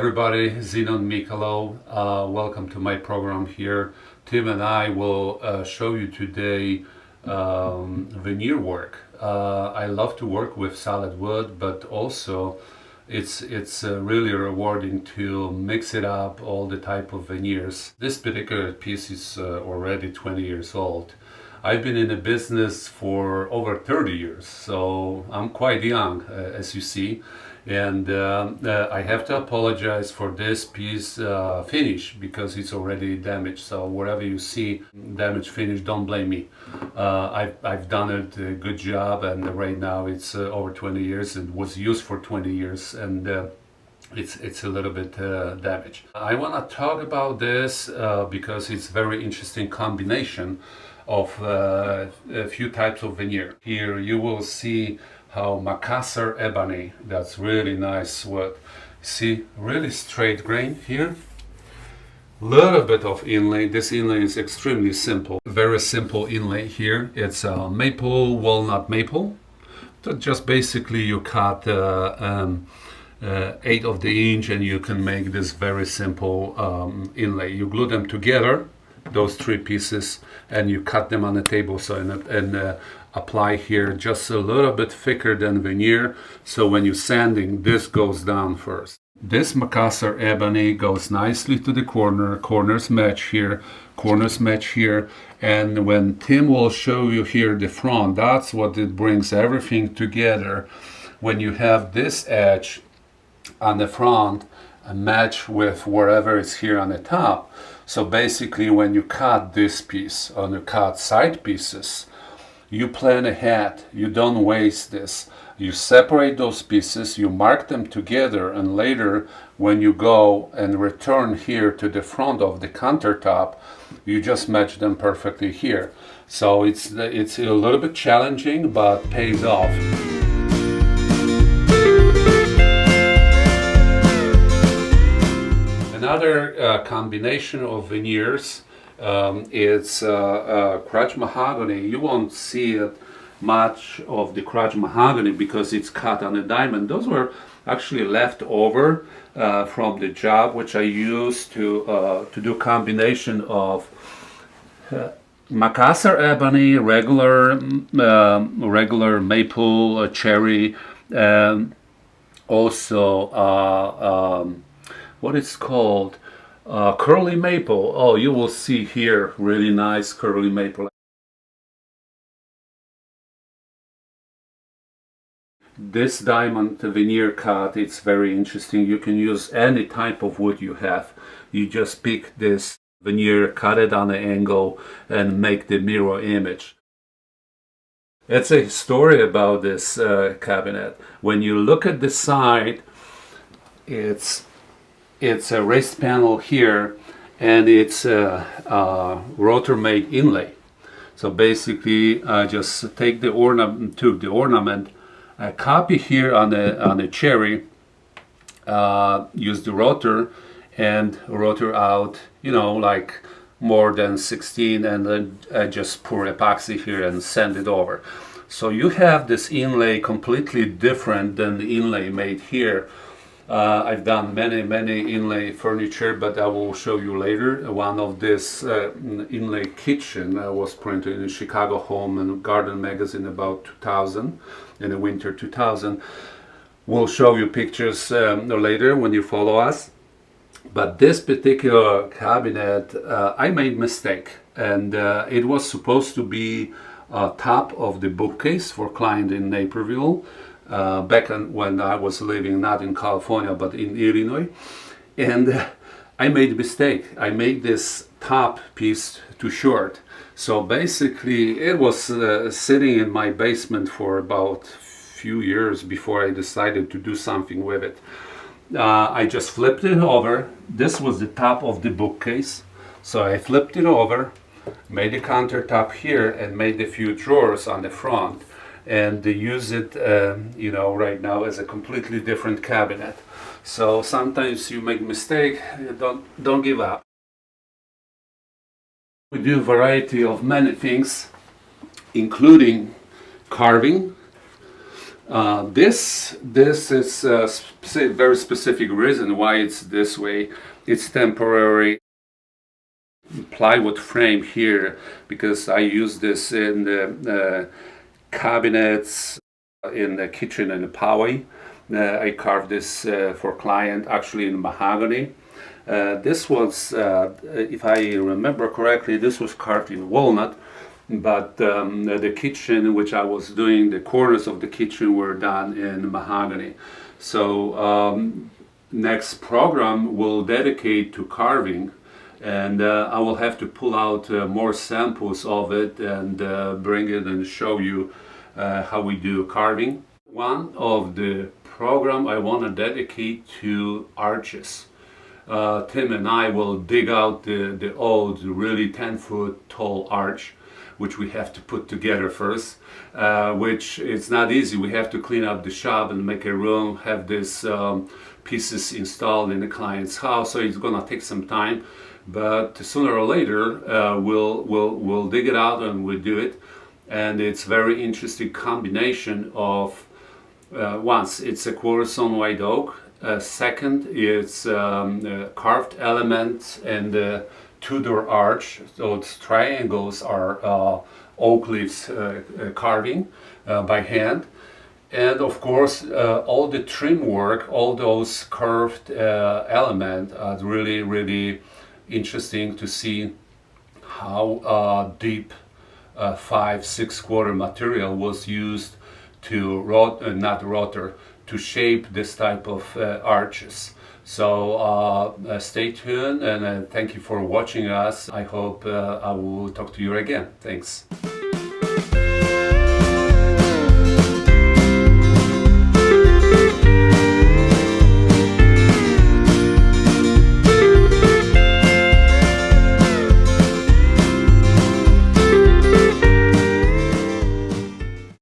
everybody, Zenon Mikalo. Welcome to my program here. Tim and I will show you today veneer work. I love to work with solid wood, but also it's really rewarding to mix it up, all the type of veneers. This particular piece is already 20 years old. I've been in the business for over 30 years, so I'm quite young, as you see. And I have to apologize for this piece finish because it's already damaged. So wherever you see damage finish, don't blame me. I've done it a good job, and right now it's over 20 years. It was used for 20 years, and it's a little bit damaged. I want to talk about this because it's very interesting combination of a few types of veneer. Here you will see how Makassar ebony, that's really nice wood. See, really straight grain here. Little bit of inlay. This inlay is extremely simple. Very simple inlay here. It's maple, walnut maple. So just basically you cut 1/8 of the inch and you can make this very simple inlay. You glue them together, those three pieces, and you cut them on the table and apply here just a little bit thicker than veneer, so when you're sanding, this goes down first. This Makassar ebony goes nicely to the corners match here, and when Tim will show you here the front, that's what it brings everything together. When you have this edge on the front match with wherever it's here on the top, so basically when you cut this piece or you cut side pieces, you plan ahead, you don't waste this. You separate those pieces, you mark them together, and later when you go and return here to the front of the countertop, you just match them perfectly here. So it's a little bit challenging, but pays off. Another combination of veneers, it's crotch mahogany. You won't see it much of the crotch mahogany because it's cut on a diamond. Those were actually left over from the job which I used to do combination of Makassar ebony, regular maple, cherry, also what it's called, curly maple. Oh, you will see here really nice curly maple. This diamond veneer cut, it's very interesting. You can use any type of wood you have. You just pick this veneer, cut it on an angle, and make the mirror image. It's a story about this cabinet. When you look at the side, it's a raised panel here, and it's a rotor made inlay. So basically, I just take the ornament, I copy here on the cherry, use the rotor, and rotor out, like more than 16, and then I just pour epoxy here and sand it over. So you have this inlay completely different than the inlay made here. I've done many inlay furniture, but I will show you later. One of this inlay kitchen was printed in a Chicago Home and Garden magazine about 2000, in the winter 2000. We'll show you pictures later when you follow us. But this particular cabinet, I made mistake, and it was supposed to be top of the bookcase for client in Naperville. Back when I was living not in California but in Illinois, and I made a mistake. I made this top piece too short. So basically it was sitting in my basement for about few years before I decided to do something with it. I just flipped it over. This was the top of the bookcase, so I flipped it over, made a countertop here, and made a few drawers on the front, and use it right now as a completely different cabinet. So sometimes you make mistake, don't give up. We do a variety of many things, including carving, This is a very specific reason why it's this way. It's temporary plywood frame here because I use this in the cabinets in the kitchen in the Poway. I carved this for client actually in mahogany. This was, if I remember correctly, this was carved in walnut, but the kitchen which I was doing, the corners of the kitchen were done in mahogany. So next program will dedicate to carving, and I will have to pull out more samples of it and bring it and show you how we do carving. One of the program I want to dedicate to arches. Tim and I will dig out the old, really 10-foot tall arch, which we have to put together first, which it's not easy. We have to clean up the shop and make a room, have these pieces installed in the client's house, so it's gonna take some time, but sooner or later we'll dig it out and we'll do it. And it's very interesting combination of once it's a quarter-sawn white oak, second it's carved elements and the Tudor arch. Those triangles are oak leaves carving by hand, and of course all the trim work, all those curved elements are really interesting to see how deep 5-6 quarter material was used to to shape this type of arches. So stay tuned, and thank you for watching us. I hope I will talk to you again. Thanks.